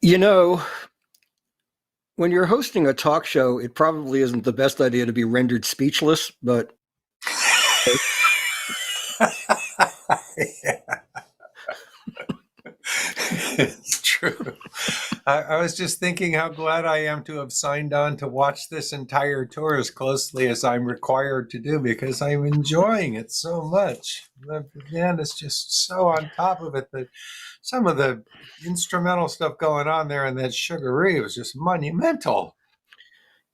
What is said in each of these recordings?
You know, when you're hosting a talk show, it probably isn't the best idea to be rendered speechless, but Yeah, it's true. I was just thinking how glad I am to have signed on to watch this entire tour as closely as I'm required to do because I'm enjoying it so much. The band is just so on top of it that some of the instrumental stuff going on there in that Sugaree was just monumental.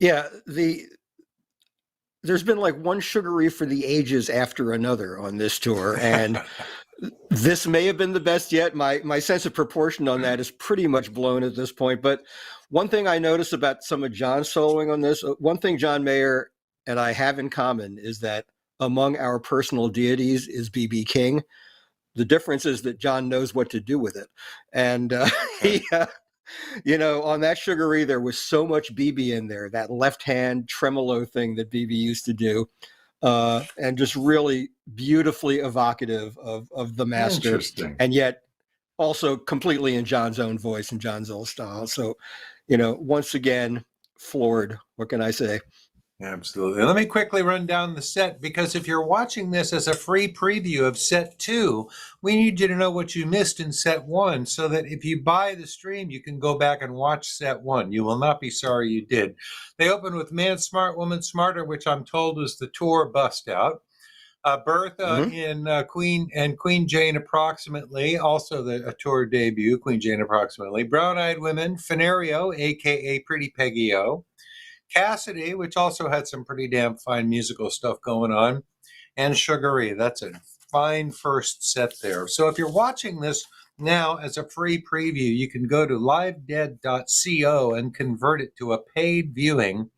yeah, there's been like one sugary for the ages after another on this tour, and this may have been the best yet. My sense of proportion on that is pretty much blown at this point. But one thing I noticed about some of John's soloing on this, one thing John Mayer and I have in common is that among our personal deities is BB King. The difference is that John knows what to do with it, and he on that Sugaree, there was so much BB in there, that left hand tremolo thing that BB used to do, and just really beautifully evocative of the master, Interesting. and yet also completely in John's own voice and John's own style. So, once again, floored. What can I say? Absolutely. Let me quickly run down the set because if you're watching this as a free preview of set two, we need you to know what you missed in set one so that if you buy the stream, you can go back and watch set one. You will not be sorry you did. They open with Man Smart, Woman Smarter, which I'm told was the tour bust out. Bertha Mm-hmm. in Queen Jane approximately, also a tour debut, Queen Jane approximately. Brown Eyed Women, Fenario, aka Pretty Peggy O. Cassidy, which also had some pretty damn fine musical stuff going on, and Sugaree. That's a fine first set there. So if you're watching this now as a free preview, you can go to livedead.co and convert it to a paid viewing,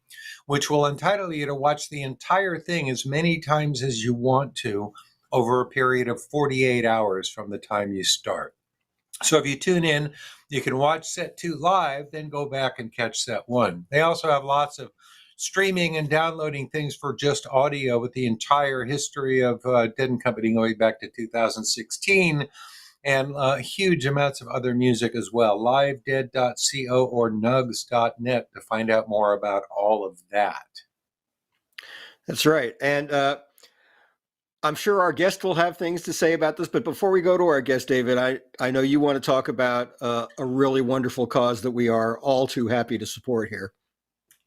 which will entitle you to watch the entire thing as many times as you want to over a period of 48 hours from the time you start. So if you tune in, you can watch set two live, then go back and catch set one. They also have lots of streaming and downloading things for just audio with the entire history of Dead and Company going back to 2016 and huge amounts of other music as well. Livedead.co or nugs.net to find out more about all of that. That's right. And I'm sure our guest will have things to say about this, but before we go to our guest, David, I know you want to talk about a really wonderful cause that we are all too happy to support here.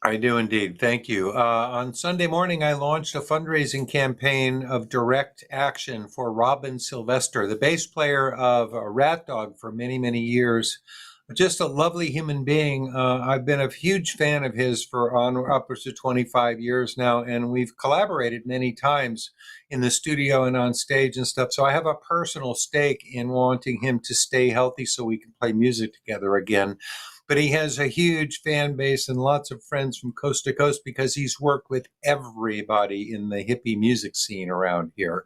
I do indeed. Thank you. On Sunday morning, I launched a fundraising campaign of direct action for Robin Sylvester, the bass player of Rat Dog for many, many years. Just a lovely human being. I've been a huge fan of his for upwards of 25 years now, and we've collaborated many times in the studio and on stage and stuff. So I have a personal stake in wanting him to stay healthy so we can play music together again. But he has a huge fan base and lots of friends from coast to coast because he's worked with everybody in the hippie music scene around here.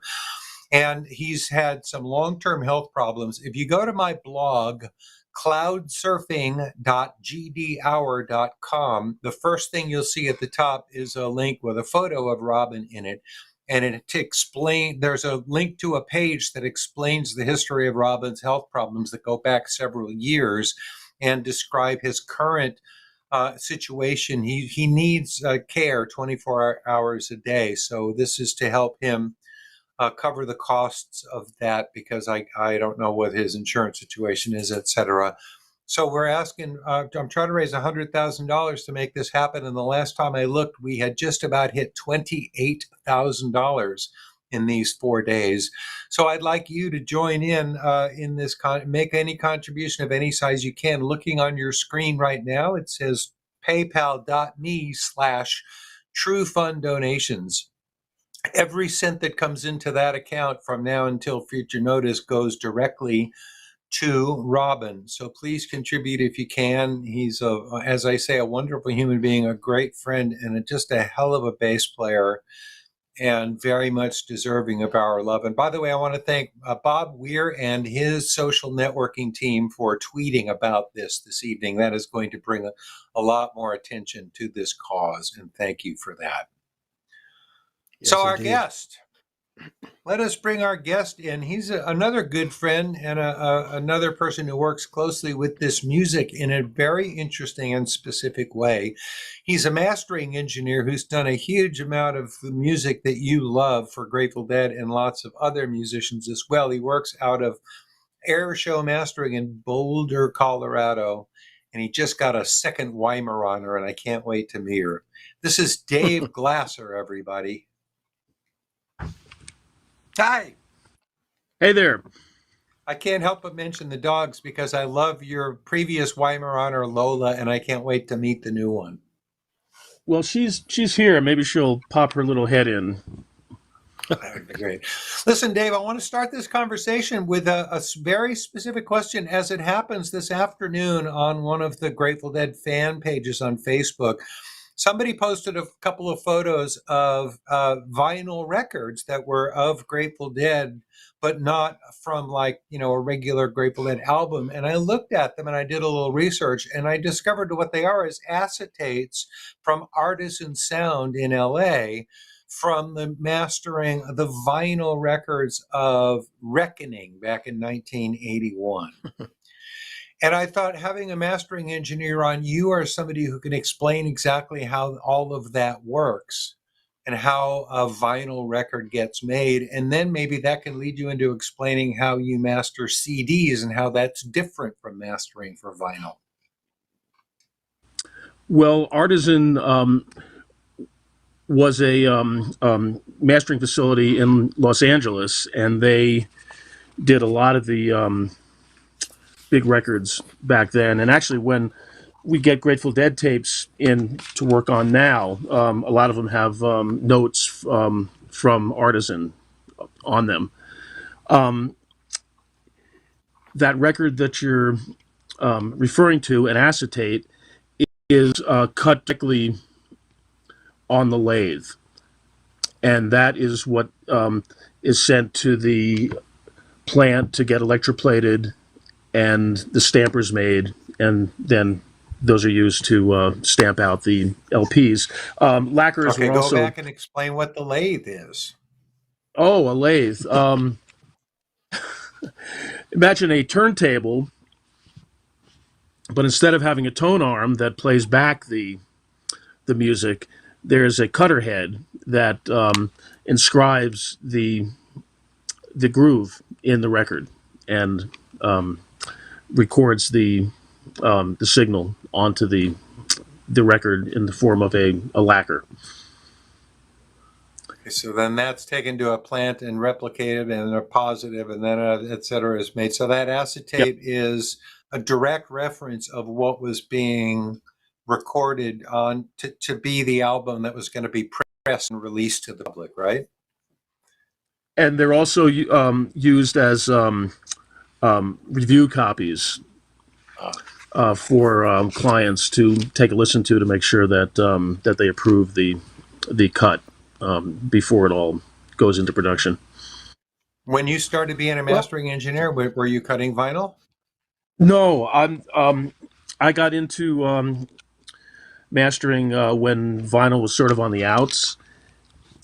And he's had some long-term health problems. If you go to my blog, cloudsurfing.gdhour.com, the first thing you'll see at the top is a link with a photo of Robin in it. And there's a link to a page that explains the history of Robin's health problems that go back several years and describe his current situation. He needs care 24 hours a day. So this is to help him cover the costs of that because I don't know what his insurance situation is, et cetera. So we're asking, I'm trying to raise $100,000 to make this happen. And the last time I looked, we had just about hit $28,000 in these 4 days. So I'd like you to join in this, make any contribution of any size you can. Looking on your screen right now, it says paypal.me/truefunddonations. Every cent that comes into that account from now until future notice goes directly to Robin. So please contribute if you can. He's, as I say, a wonderful human being, a great friend, and just a hell of a bass player, and very much deserving of our love. And by the way, I want to thank Bob Weir and his social networking team for tweeting about this evening. That is going to bring a lot more attention to this cause, and thank you for that. Yes, So our indeed. guest. Let us bring our guest in. He's another good friend and another person who works closely with this music in a very interesting and specific way. He's a mastering engineer who's done a huge amount of the music that you love for Grateful Dead and lots of other musicians as well. He works out of Air Show Mastering in Boulder, Colorado, and he just got a second Weimaraner, and I can't wait to meet her. This is Dave Glasser, everybody. Hi. Hey there. I can't help but mention the dogs because I love your previous Weimaraner Lola, and I can't wait to meet the new one. Well, she's here. Maybe she'll pop her little head in. That would be great. Listen, Dave, I want to start this conversation with a very specific question. As it happens this afternoon on one of the Grateful Dead fan pages on Facebook, somebody posted a couple of photos of vinyl records that were of Grateful Dead, but not from a regular Grateful Dead album. And I looked at them and I did a little research and I discovered what they are is acetates from Artisan Sound in LA from the mastering of the vinyl records of Reckoning back in 1981. And I thought having a mastering engineer on, you are somebody who can explain exactly how all of that works and how a vinyl record gets made. And then maybe that can lead you into explaining how you master CDs and how that's different from mastering for vinyl. Well, Artisan was a mastering facility in Los Angeles, and they did a lot of the big records back then. And actually, when we get Grateful Dead tapes in to work on now, a lot of them have notes from Artisan on them. That record that you're referring to, an acetate, is cut directly on the lathe, and that is what is sent to the plant to get electroplated and the stampers made, and then those are used to stamp out the LPs. Lacquers Okay, were go also... back and explain what the lathe is. Oh, a lathe. Imagine a turntable, but instead of having a tone arm that plays back the music, there's a cutter head that inscribes the groove in the record and records the signal onto the record in the form of a lacquer. Okay, so then that's taken to a plant and replicated, and a positive, and then et cetera is made. So that acetate is a direct reference of what was being recorded on to be the album that was going to be pressed and released to the public, right? And they're also used as review copies for clients to take a listen to make sure that that they approve the cut before it all goes into production. When you started being a mastering engineer, were you cutting vinyl? No, I got into mastering when vinyl was sort of on the outs,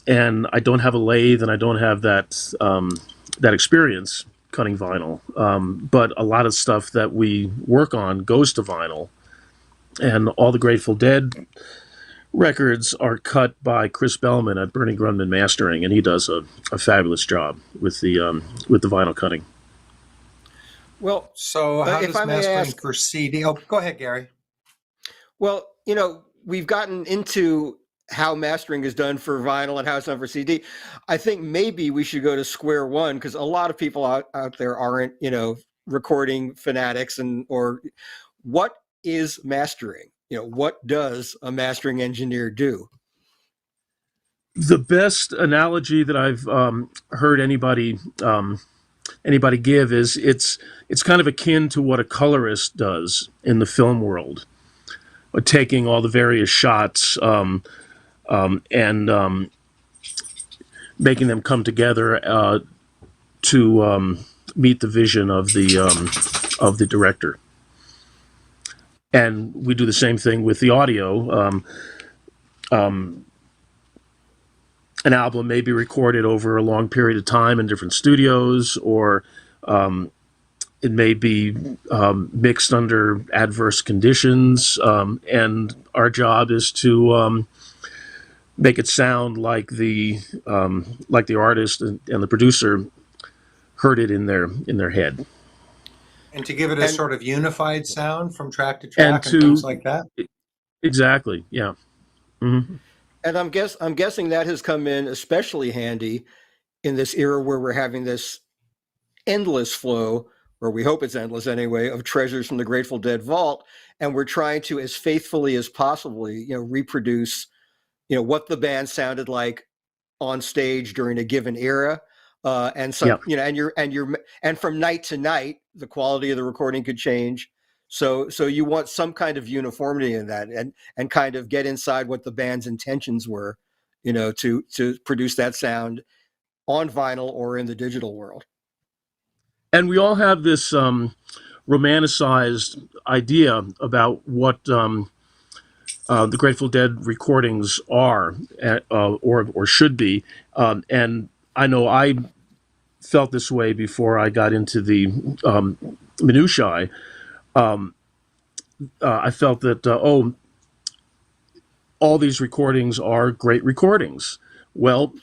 and I don't have a lathe and I don't have that that experience cutting vinyl. But a lot of stuff that we work on goes to vinyl, and all the Grateful Dead records are cut by Chris Bellman at Bernie Grundman Mastering, and he does a fabulous job with the vinyl cutting. Well, so how if does I may mastering ask, for CD? Oh, go ahead, Gary. well, we've gotten into how mastering is done for vinyl and how it's done for CD. I think maybe we should go to square one, because a lot of people out there aren't, recording fanatics, or what is mastering? What does a mastering engineer do? The best analogy that I've heard anybody give is it's kind of akin to what a colorist does in the film world, taking all the various shots and making them come together to meet the vision of the director. And we do the same thing with the audio. an album may be recorded over a long period of time in different studios, or it may be mixed under adverse conditions, and our job is to make it sound like the artist and the producer heard it in their head, And to give it a And sort of unified sound from track to and track and things to like that. exactly, yeah. Hmm. and I'm guessing that has come in especially handy in this era where we're having this endless flow, or we hope it's endless anyway, of treasures from the Grateful Dead vault, and we're trying to, as faithfully as possibly, reproduce, what the band sounded like on stage during a given era, and some, Yep. and from night to night, the quality of the recording could change. So you want some kind of uniformity in that, and kind of get inside what the band's intentions were, to produce that sound on vinyl or in the digital world. And we all have this romanticized idea about what the Grateful Dead recordings are, or should be. And I know I felt this way before I got into the minutiae. I felt that all these recordings are great recordings. Well,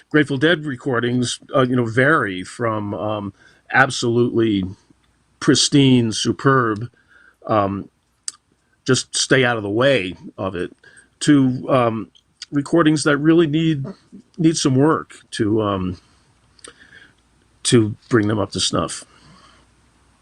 Grateful Dead recordings, vary from absolutely pristine, superb, just stay out of the way of it, to recordings that really need some work to bring them up to snuff.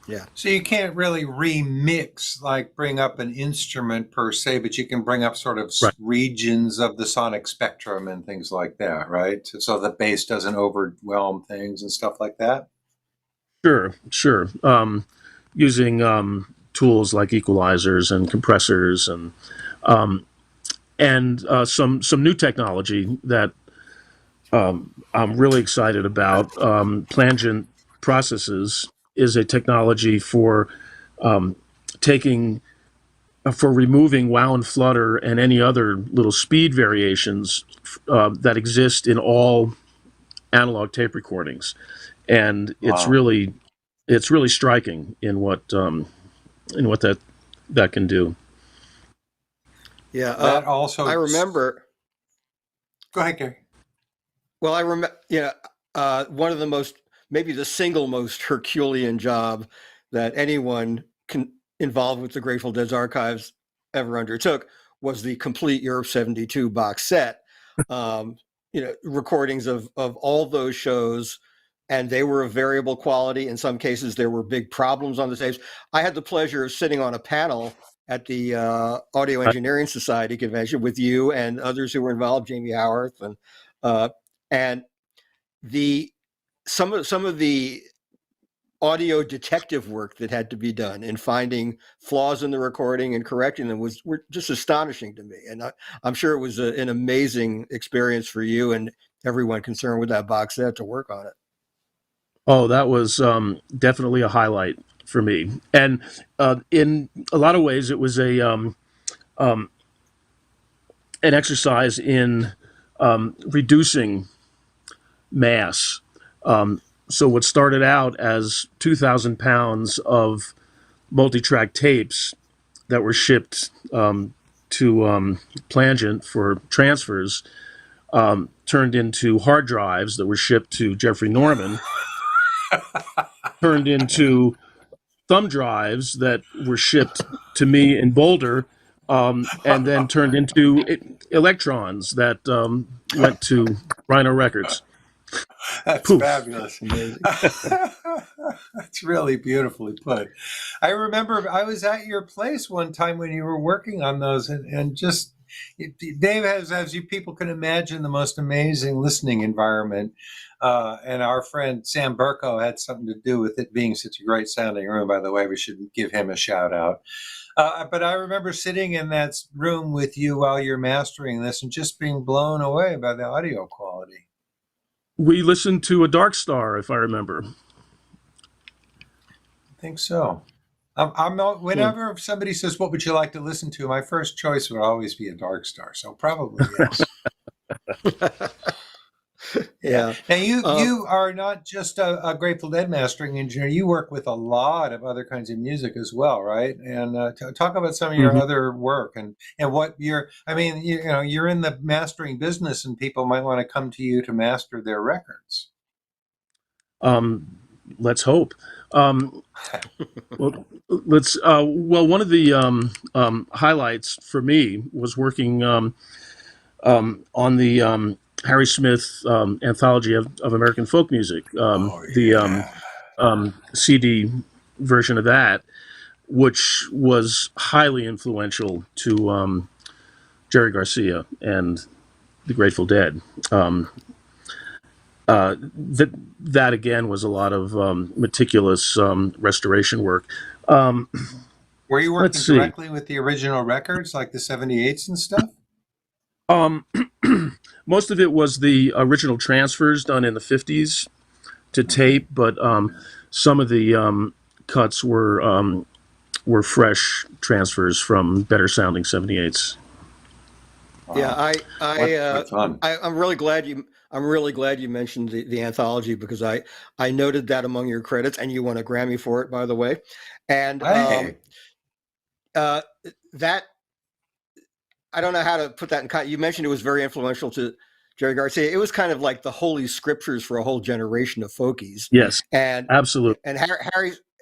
Yeah. So you can't really remix, like bring up an instrument per se, but you can bring up sort of Right. regions of the sonic spectrum and things like that, right? So the bass doesn't overwhelm things and stuff like that. Sure. Using tools like equalizers and compressors and some new technology that I'm really excited about. Plangent processes is a technology for taking for removing wow and flutter and any other little speed variations that exist in all analog tape recordings, and it's Wow. really striking in what that can do. Yeah. That also. I remember. Go ahead, Gary. Well, I remember. One of the most, maybe the single most Herculean job that anyone involved with the Grateful Dead's archives ever undertook was the complete Europe '72 box set. Recordings of all those shows, and they were of variable quality. In some cases, there were big problems on the tapes. I had the pleasure of sitting on a panel at the Audio Engineering Society convention with you and others who were involved, Jamie Howarth, and the some of the audio detective work that had to be done in finding flaws in the recording and correcting them were just astonishing to me. And I'm sure it was an amazing experience for you and everyone concerned with that box set to work on it. Oh, that was definitely a highlight for me. And in a lot of ways, it was an exercise in reducing mass. So what started out as 2,000 pounds of multi-track tapes that were shipped to Plangent for transfers turned into hard drives that were shipped to Jeffrey Norman, turned into thumb drives that were shipped to me in Boulder, and then turned into electrons that went to Rhino Records. That's Poof. fabulous. That's really beautifully put. I remember I was at your place one time when you were working on those, and just Dave has, as you people can imagine, the most amazing listening environment. And our friend Sam Burko had something to do with it being such a great sounding room. By the way, we should give him a shout out. But I remember sitting in that room with you while you're mastering this and just being blown away by the audio quality. We listened to a Dark Star, if I remember. I think so. I'm not, whenever somebody says, "What would you like to listen to?" my first choice would always be a Dark Star. So probably yes. Yeah. Now you Um, you are not just a Grateful Dead mastering engineer. You work with a lot of other kinds of music as well, right? And talk about some of your Mhm. other work and what you're. I mean, you're in the mastering business, and people might want to come to you to master their records. Um, let's hope. Um, well, one of the highlights for me was working on the Harry Smith anthology of American folk music, Oh the yeah. CD version of that, which was highly influential to Jerry Garcia and the Grateful Dead. Um, that again was a lot of meticulous restoration work. Um, Were you let's working see. directly with the original records, like the '78s and stuff? Um, most of it was the original transfers done in the 50s to tape, but some of the cuts were fresh transfers from better sounding 78s. yeah, Wow, what fun! I'm really glad you mentioned the anthology because I noted that among your credits, and you won a Grammy for it, by the way. And Hey, uh, that I don't know how to put that in context. You mentioned it was very influential to Jerry Garcia. It was kind of like the holy scriptures for a whole generation of folkies. Yes, And absolutely.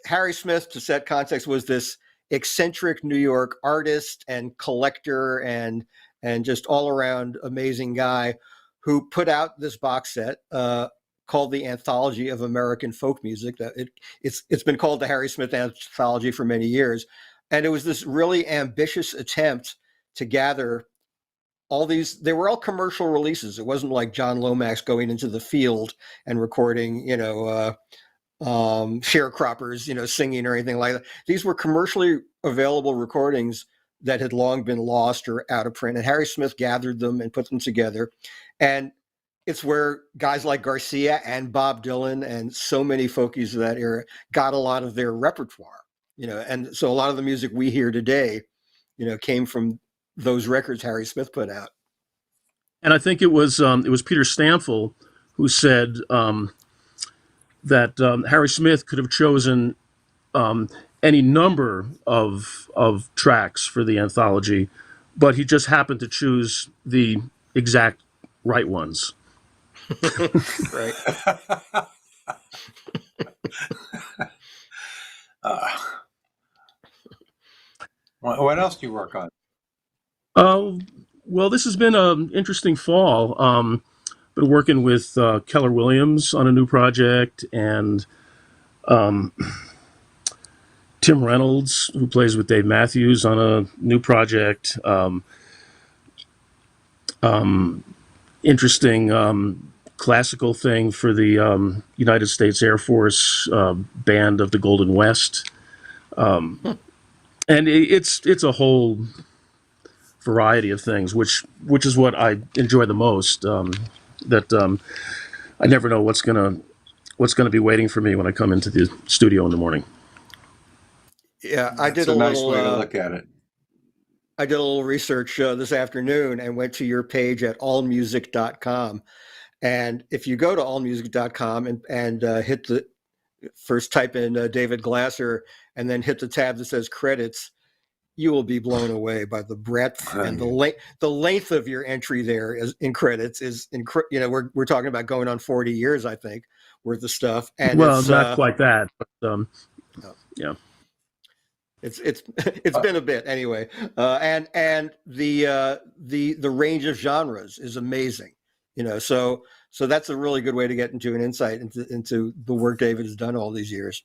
Harry Smith, to set context, was this eccentric New York artist and collector and just all around amazing guy who put out this box set called the Anthology of American Folk Music. It's been called the Harry Smith Anthology for many years, and it was this really ambitious attempt to gather all these. They were all commercial releases. It wasn't like John Lomax going into the field and recording sharecroppers singing or anything like that. These were commercially available recordings that had long been lost or out of print, and Harry Smith gathered them and put them together. And it's where guys like Garcia and Bob Dylan and so many folkies of that era got a lot of their repertoire. And so a lot of the music we hear today came from those records Harry Smith put out. And I think it was Peter Stamfel who said that Harry Smith could have chosen any number of tracks for the anthology, but he just happened to choose the exact right ones. Right. uh, what else do you work on? Uh, well, this has been an interesting fall. Been working with Keller Williams on a new project, and um, Tim Reynolds, who plays with Dave Matthews, on a new project. Interesting classical thing for the United States Air Force Band of the Golden West, and it's a whole variety of things, which is what I enjoy the most. I never know what's gonna be waiting for me when I come into the studio in the morning. Yeah, That's a nice way to look at it. I did a little research this afternoon and went to your page at allmusic.com. And if you go to allmusic.com and hit the first type in David Glasser and then hit the tab that says credits, you will be blown away by the breadth and the length of your entry there is in credits is we're talking about going on 40 years, I think, worth of stuff. And Well, it's not quite that, but no. yeah. It's been a bit anyway, and the range of genres is amazing, so that's a really good way to get into an insight into the work David has done all these years.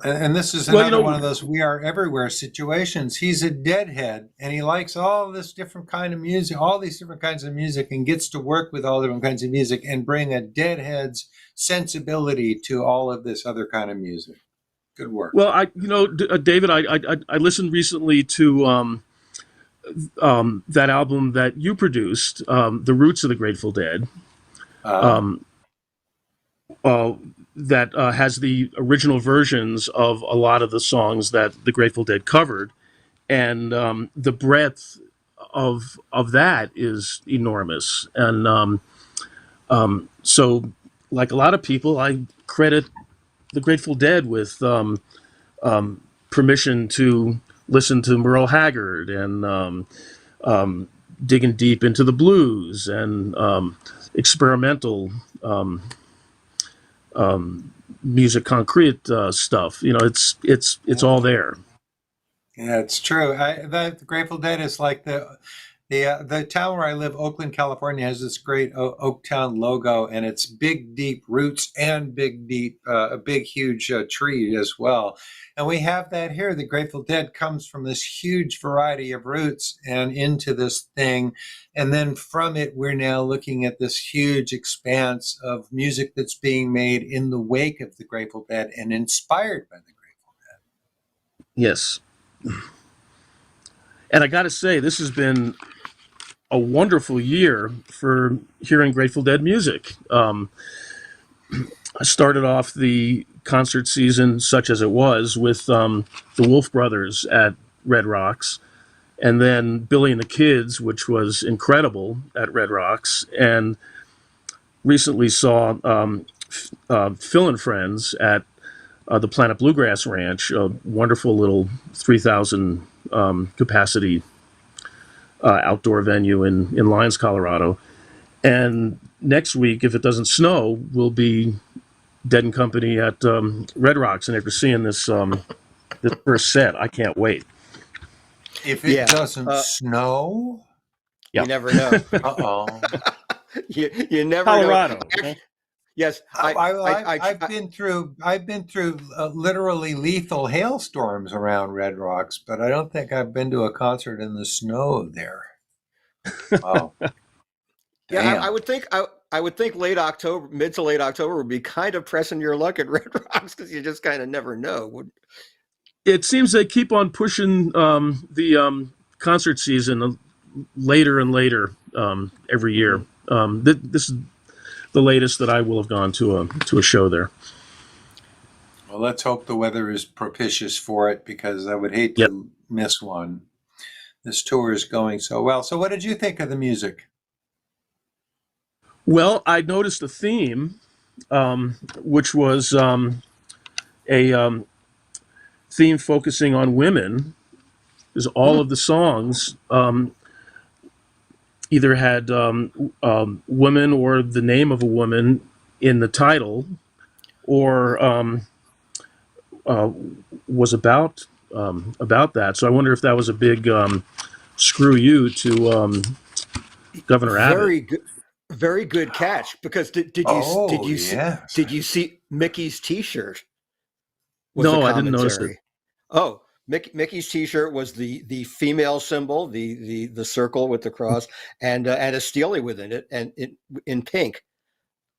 And this is Well, another one of those we are everywhere situations. He's a deadhead and he likes all this different kind of music, all these different kinds of music, and gets to work with all different kinds of music and bring a deadhead's sensibility to all of this other kind of music. Good work. Well, David, I listened recently to that album that you produced, "The Roots of the Grateful Dead." Um, that has the original versions of a lot of the songs that the Grateful Dead covered, and the breadth of that is enormous. And So, like a lot of people, I credit the Grateful Dead with permission to listen to Merle Haggard and digging deep into the blues and experimental music, concrete stuff. It's all there. Yeah, it's true. The Grateful Dead is like the town where I live, Oakland, California, has this great Oaktown logo, and it's big, deep roots and a big, huge tree as well. And we have that here. The Grateful Dead comes from this huge variety of roots and into this thing. And then from it, we're now looking at this huge expanse of music that's being made in the wake of the Grateful Dead and inspired by the Grateful Dead. Yes. And I got to say, this has been a wonderful year for hearing Grateful Dead music. I started off the concert season, such as it was, with the Wolf Brothers at Red Rocks, and then Billy and the Kids, which was incredible at Red Rocks, and recently saw Phil and Friends at the Planet Bluegrass Ranch, a wonderful little 3,000 capacity outdoor venue in Lyons, Colorado. And next week, if it doesn't snow, we'll be Dead and Company at Red Rocks. And after seeing this first set, I can't wait. If it doesn't snow, Yeah. You never know. uh-oh. you never Colorado. know. Yes, I've been through literally lethal hailstorms around Red Rocks, but I don't think I've been to a concert in the snow there. Wow. Yeah, I would think late October, mid to late October would be kind of pressing your luck at Red Rocks because you just kind of never know. It seems they keep on pushing the concert season later and later every year. This is the latest that I will have gone to a show there. Well, let's hope the weather is propitious for it, because I would hate to miss one. This tour is going so well. So what did you think of the music? Well, I noticed a theme, which was a theme focusing on women, because all of the songs either had woman or the name of a woman in the title, or was about that. So I wonder if that was a big screw you to Governor Abbott. Very good catch. Because did you see Mickey's T-shirt? No, I didn't notice it. Oh, Mickey's T-shirt was the female symbol, the circle with the cross, and a Steely within it, and in pink,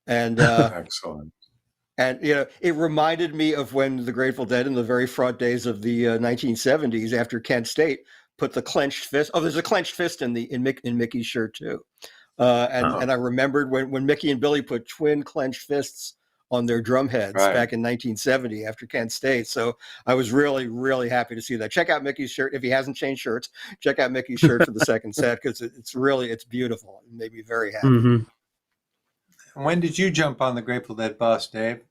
and excellent. And it reminded me of when the Grateful Dead, in the very fraught days of the 1970s, after Kent State, put the clenched fist. Oh, there's a clenched fist in Mickey's shirt too, and I remembered when Mickey and Billy put twin clenched fists on their drum heads back in 1970 after Kent State. So I was really, really happy to see that. Check out Mickey's shirt. If he hasn't changed shirts, check out Mickey's shirt for the second set, because it's beautiful. It made me very happy. Mm-hmm. When did you jump on the Grateful Dead bus, Dave?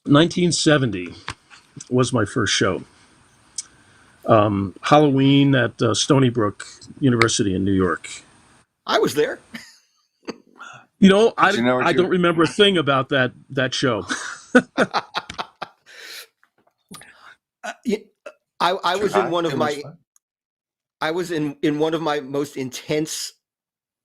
1970 was my first show. Halloween at Stony Brook University in New York. I was there. I don't remember a thing about that show. I was in one of my I was in one of my most intense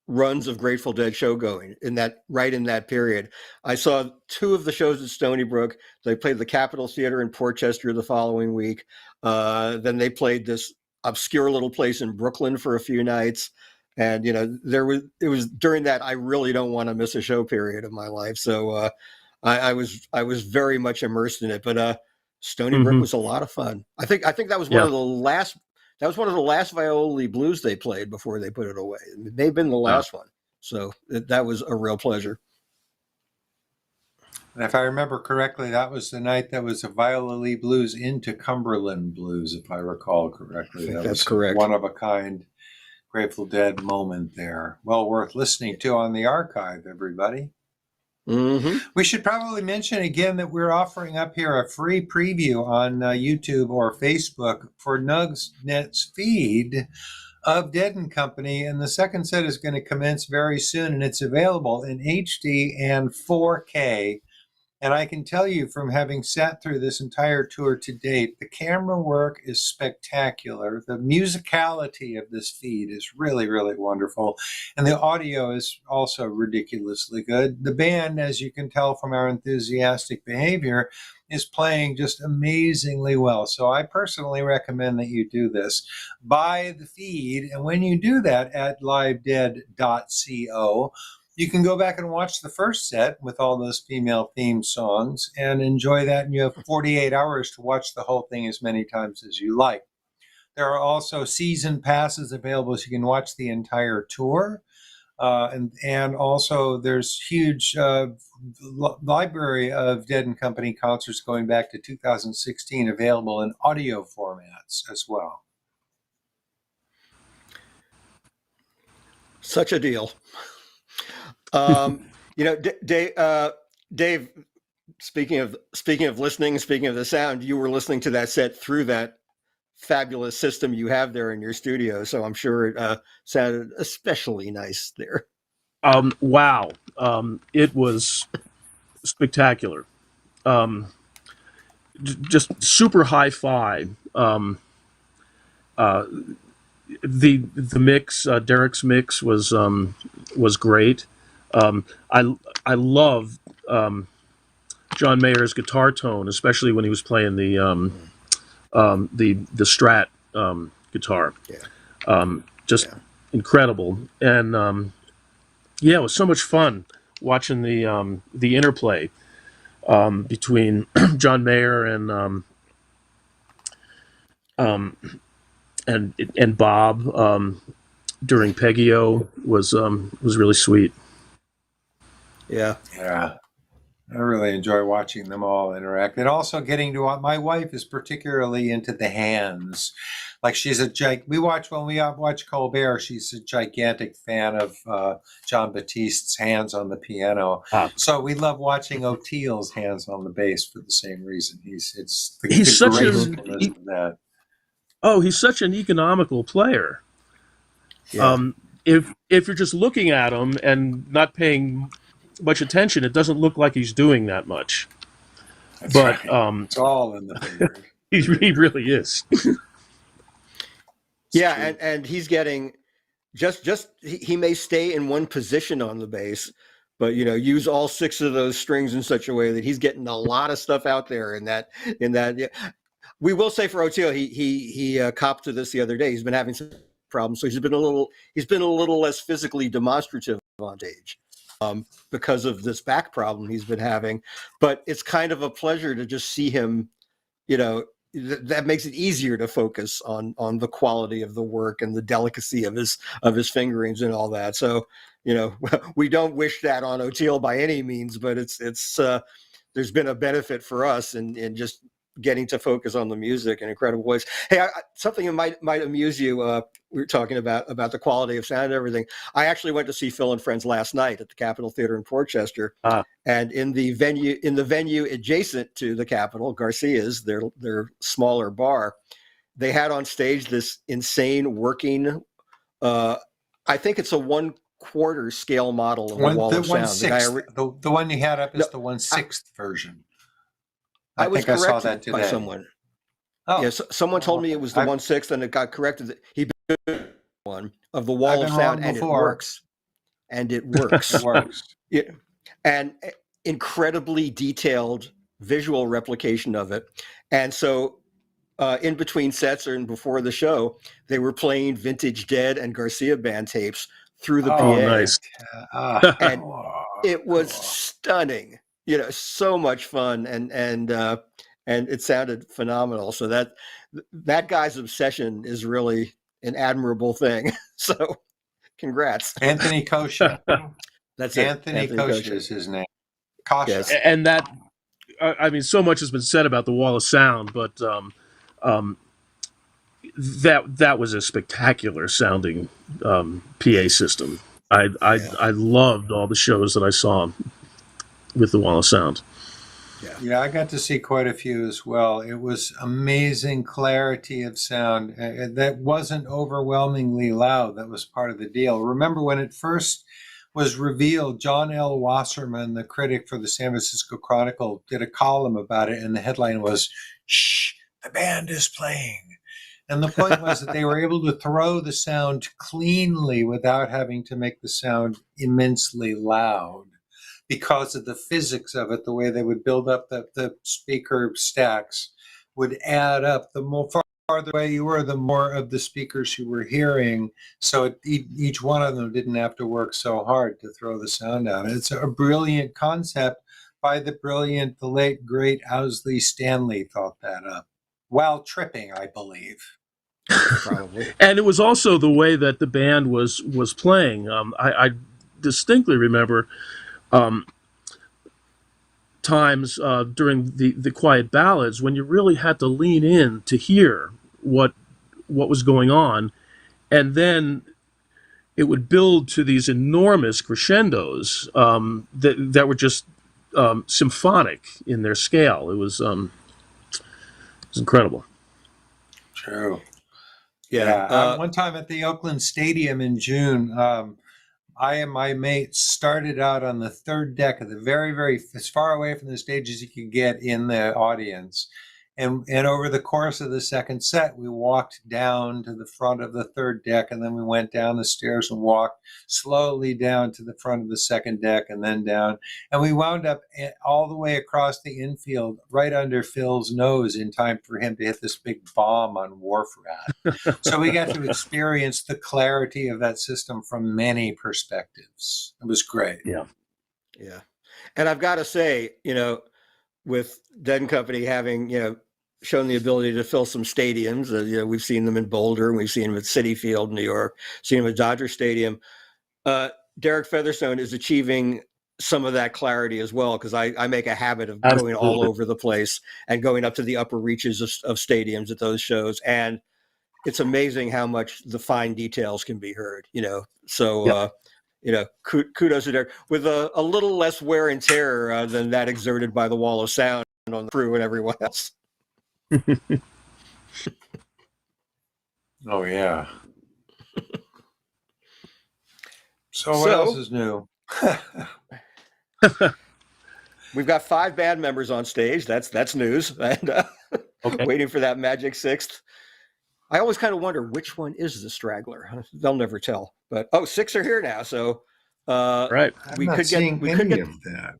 runs of Grateful Dead show going in that period. I saw two of the shows at Stony Brook. They played the Capitol Theater in Portchester the following week. Then they played this obscure little place in Brooklyn for a few nights. And, it was during that I really don't want to miss a show period of my life. So I was very much immersed in it. But Stony Brook was a lot of fun. I think that was one of the last. That was one of the last Viola blues they played before they put it away. It may have been the last one. So that was a real pleasure. And if I remember correctly, that was the night that was a Viola Lee blues into Cumberland blues, if I recall correctly. That's correct. One of a kind Grateful Dead moment there. Well worth listening to on the archive, everybody. Hmm. We should probably mention again that we're offering up here a free preview on YouTube or Facebook for Nugs Net's feed of Dead and Company, and the second set is going to commence very soon, and it's available in HD and 4K. And I can tell you from having sat through this entire tour to date, the camera work is spectacular. The musicality of this feed is really, really wonderful. And the audio is also ridiculously good. The band, as you can tell from our enthusiastic behavior, is playing just amazingly well. So I personally recommend that you do this. Buy the feed, and when you do that at livedead.co, you can go back and watch the first set with all those female themed songs and enjoy that. And you have 48 hours to watch the whole thing as many times as you like. There are also season passes available so you can watch the entire tour. And also there's huge library of Dead and Company concerts going back to 2016 available in audio formats as well. Such a deal. Dave, speaking of listening, speaking of the sound, you were listening to that set through that fabulous system you have there in your studio, so I'm sure it sounded especially nice there. Wow. It was spectacular. Just super hi-fi. The mix, Derek's mix was great. I love John Mayer's guitar tone, especially when he was playing the Strat guitar. Yeah. Just incredible, and yeah, it was so much fun watching the interplay between John Mayer and Bob during Peggy-O was really sweet. Yeah. Yeah. I really enjoy watching them all interact, and also getting to. My wife is particularly into the hands. Like she's we watch Colbert. She's a gigantic fan of John Batiste's hands on the piano. So we love watching Oteil's hands on the bass for the same reason. He's such that. Oh, he's such an economical player. Yeah. If you're just looking at him and not paying much attention, it doesn't look like he's doing that much. That's but right. It's all in the finger. he really is. Yeah, and he's getting he may stay in one position on the bass, but use all 6 of those strings in such a way that he's getting a lot of stuff out there in that. Yeah. We will say for Oteil, he copped to this the other day. He's been having some problems, so he's been a little less physically demonstrative on stage because of this back problem he's been having. But it's kind of a pleasure to just see him. That makes it easier to focus on the quality of the work and the delicacy of his fingerings and all that. So we don't wish that on Oteil by any means, but it's there's been a benefit for us in just getting to focus on the music in incredible ways. Hey, something that might amuse you. We were talking about the quality of sound and everything. I actually went to see Phil and Friends last night at the Capitol Theater in Portchester, and in the venue adjacent to the Capitol, Garcia's, their smaller bar, they had on stage this insane working. I think it's a 1/4 scale model of the Wall of Sound. The one you had up is the 1/6 version. I was think I saw corrected that today. by someone. Oh, yeah, someone told me it was the 1/6, and it got corrected. He built one of the Wall of Sound, and it works. And it works. It works. Yeah, and incredibly detailed visual replication of it. And so, in between sets and before the show, they were playing vintage Dead and Garcia band tapes through the PA. Oh, nice. And it was stunning. So much fun, and it sounded phenomenal. So that guy's obsession is really an admirable thing. So, congrats, Anthony Kosha. That's it. Anthony Kosha is his name. Kosha. Yes. And that, I mean, so much has been said about the Wall of Sound, but that was a spectacular sounding PA system. Yeah. I loved all the shows that I saw with the Wall of Sound. Yeah, I got to see quite a few as well. It was amazing clarity of sound that wasn't overwhelmingly loud. That was part of the deal. Remember when it first was revealed, John L. Wasserman, the critic for the San Francisco Chronicle, did a column about it, and the headline was, "Shh, the band is playing." And the point was that they were able to throw the sound cleanly without having to make the sound immensely loud because of the physics of it, the way they would build up the speaker stacks would add up. The more farther away you were, the more of the speakers you were hearing. So each one of them didn't have to work so hard to throw the sound out. It's a brilliant concept by the late, great Owsley Stanley thought that up while tripping, I believe. Probably. And it was also the way that the band was playing. I distinctly remember times during the quiet ballads when you really had to lean in to hear what was going on, and then it would build to these enormous crescendos that were just symphonic in their scale. It was incredible. True. Yeah. Yeah. One time at the Oakland Stadium in June, I and my mates started out on the third deck of the very, as far away from the stage as you could get in the audience. And over the course of the second set, we walked down to the front of the third deck, and then we went down the stairs and walked slowly down to the front of the second deck and then down. And we wound up all the way across the infield, right under Phil's nose in time for him to hit this big bomb on Wharf Rat. So we got to experience the clarity of that system from many perspectives. It was great. Yeah. Yeah. And I've got to say, with Dead and Company having, shown the ability to fill some stadiums, we've seen them in Boulder, and we've seen them at Citi Field, New York, seen them at Dodger Stadium. Derek Featherstone is achieving some of that clarity as well, because I make a habit of going all over the place and going up to the upper reaches of stadiums at those shows. And it's amazing how much the fine details can be heard, So, kudos to Derek, with a little less wear and tear than that exerted by the Wall of Sound on the crew and everyone else. Oh, yeah. So what else is new? We've got 5 band members on stage. That's news. And Okay. waiting for that magic 6th. I always kind of wonder which one is the straggler. They'll never tell. But 6 are here now. So Right. We could get that.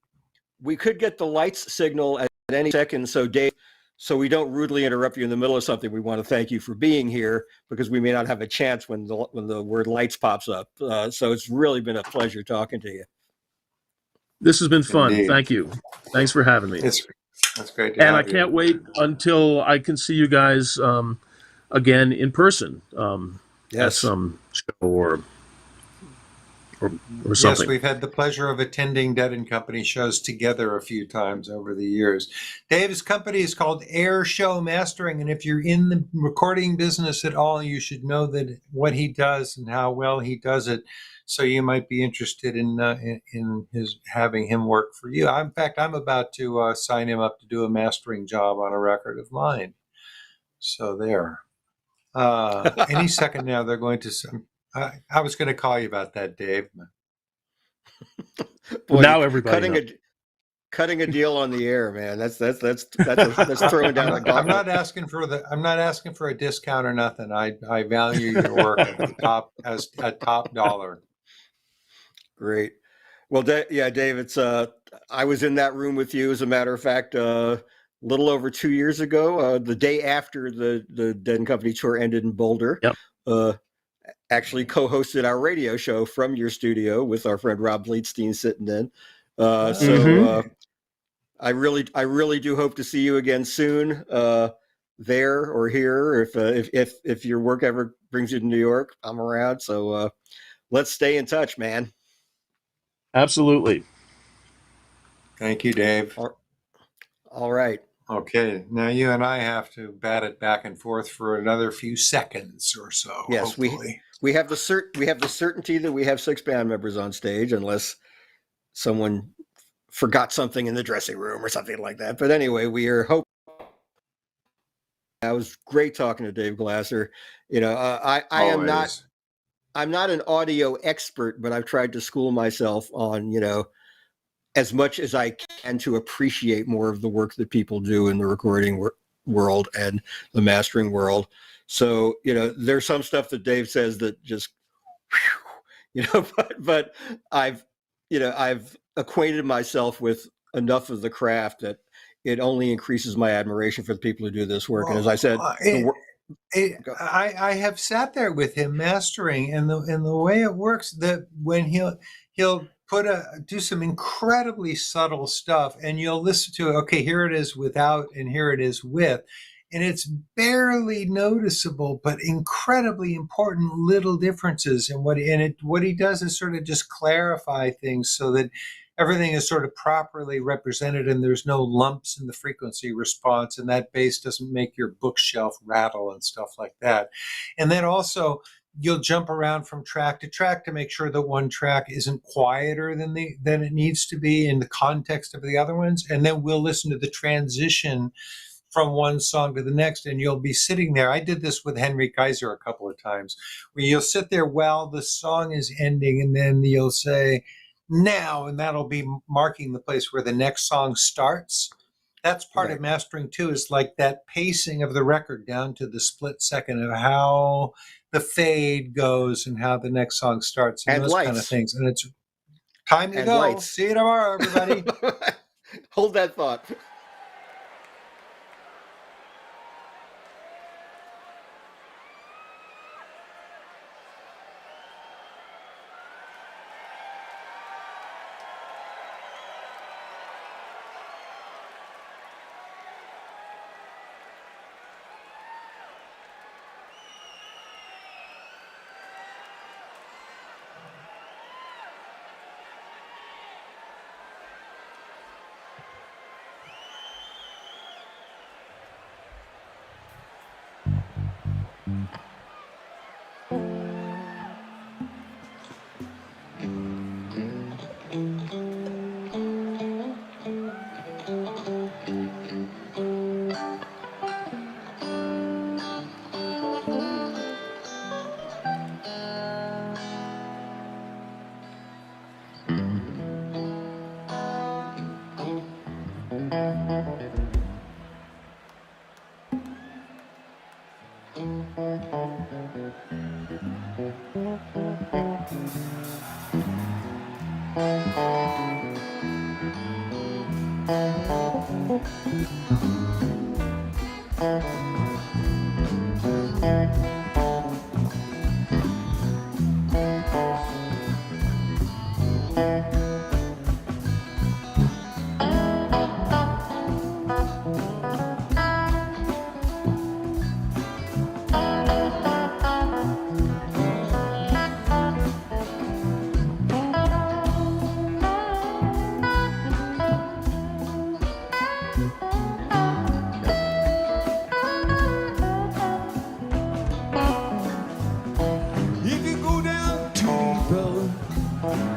We could get the lights signal at any second. So Dave, so we don't rudely interrupt you in the middle of something, we want to thank you for being here, because we may not have a chance when the word lights pops up. So it's really been a pleasure talking to you. This has been fun. Indeed. Thank you. Thanks for having me. That's great to And I have you. can't wait until I can see you guys again in person at some show or something. Yes, we've had the pleasure of attending Dead and Company shows together a few times over the years. Dave's company is called Air Show Mastering, and if you're in the recording business at all, you should know that what he does and how well he does it. So you might be interested in his having him work for you. In fact, I'm about to sign him up to do a mastering job on a record of mine. So there. Any second now, they're going to. I was going to call you about that, Dave. Boy, now everybody cutting a deal on the air, man. That's throwing down the gauntlet. I'm not asking for a discount or nothing. I value your work at the top at top dollar. Great. Well, Dave, it's I was in that room with you, as a matter of fact, little over 2 years ago, the day after the Dead and Company tour ended in Boulder. Yep. Actually co-hosted our radio show from your studio with our friend Rob Bleedstein sitting in. So I really do hope to see you again soon, there or here. If your work ever brings you to New York, I'm around. So let's stay in touch, man. Absolutely. Thank you, Dave. All right. Okay, now you and I have to bat it back and forth for another few seconds or so. Yes, hopefully. we have the certainty that we have 6 band members on stage, unless someone forgot something in the dressing room or something like that. But anyway, we are hoping. It was great talking to Dave Glasser. I am not. Always. I'm not an audio expert, but I've tried to school myself on, as much as I can to appreciate more of the work that people do in the recording world and the mastering world. So, there's some stuff that Dave says that just, but I've acquainted myself with enough of the craft that it only increases my admiration for the people who do this work. And as I said, I have sat there with him mastering, and the way it works, that when he'll do some incredibly subtle stuff, and you'll listen to it. Okay, here it is without, and here it is with, and it's barely noticeable, but incredibly important little differences. And what he does is sort of just clarify things so that everything is sort of properly represented and there's no lumps in the frequency response, and that bass doesn't make your bookshelf rattle and stuff like that. And then also you'll jump around from track to track to make sure that one track isn't quieter than it needs to be in the context of the other ones. And then we'll listen to the transition from one song to the next, and you'll be sitting there. I did this with Henry Kaiser a couple of times, where you'll sit there while the song is ending, and then you'll say, now, and that'll be marking the place where the next song starts. That's part of mastering too, is like that pacing of the record down to the split second of how the fade goes and how the next song starts, and those kind of things. And it's time to go. Lights. See you tomorrow, everybody. Hold that thought.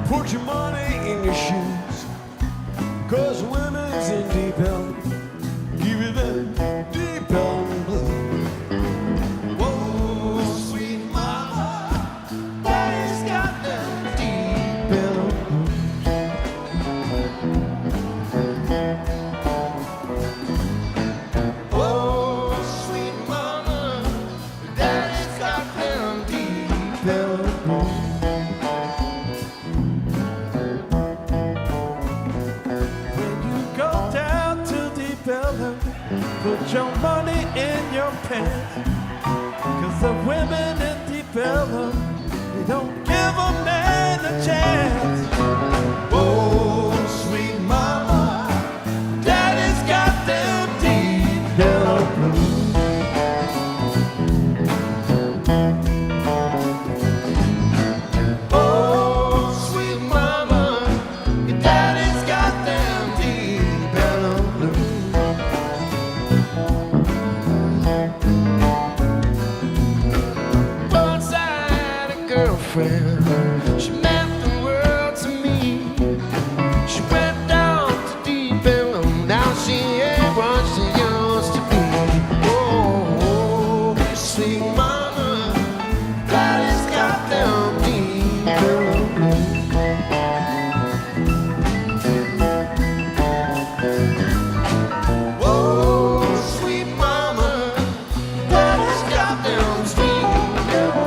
Put your money in your shoes, 'cause women's in deep hell. Give you that deep hell blue. Whoa, sweet mama, daddy's got that deep hell blues. Whoa, sweet mama, daddy's got them deep hell blues. Put your money in your pants, 'cause the women in Deep Ellum, they don't give a man a chance. Oh, sweet mama, daddy's got them deep Ellum blues. Oh, sweet mama, your daddy's got them deep Ellum blues. girlfriend. She meant the world to me. She went down to deep end. Now she ain't what she used to be. Oh, sweet mama, daddy's got them deep end. Oh, sweet mama, daddy's got them deep end.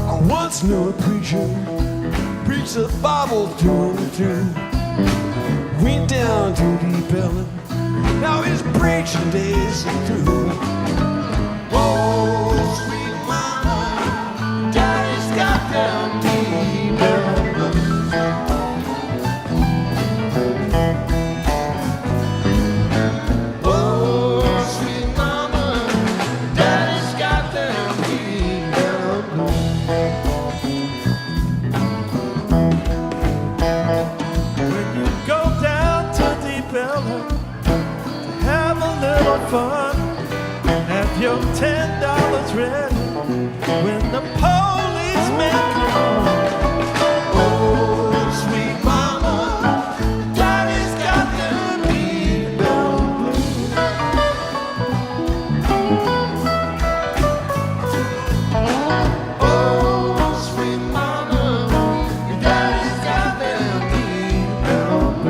I once knew a preacher, preached the Bible through and through. Went down to deep Ellen, now his preaching days are through. Oh, sweet mama, daddy's got them deep Ellen. Oh, sweet mama, daddy's got them deep Ellen. When you go down to Deep Ellum to have a little fun, have your $10 ready when the policemen come. Oh, sweet mama, daddy's got them deep Ellen. Oh, sweet mama, your daddy's got them deep Ellen.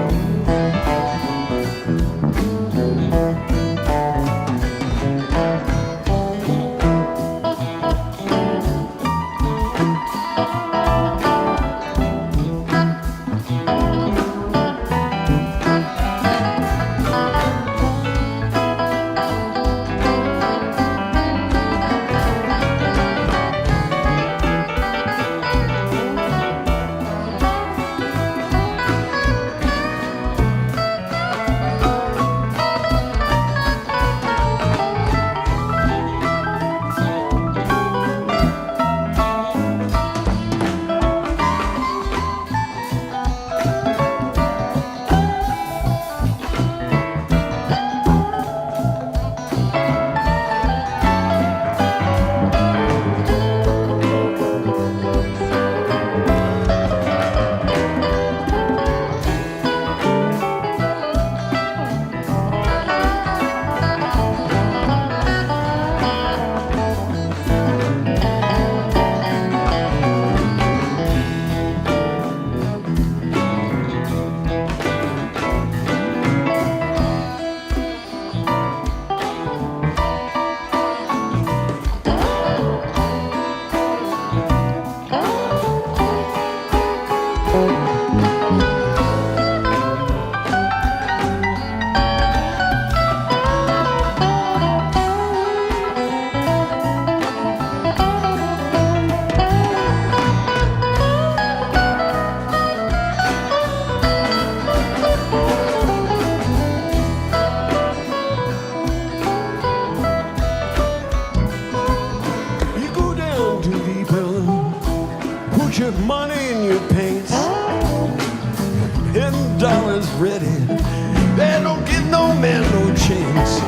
They don't give no man no chance.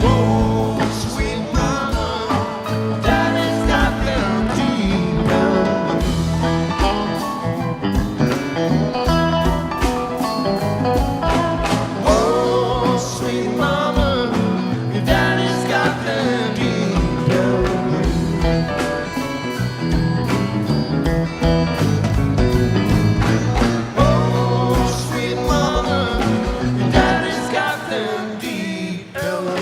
Oh, sweet mama, daddy's got them deep down. Oh, sweet mama, your daddy's got them deep down. Oh, sweet mama, your daddy's got them deep down.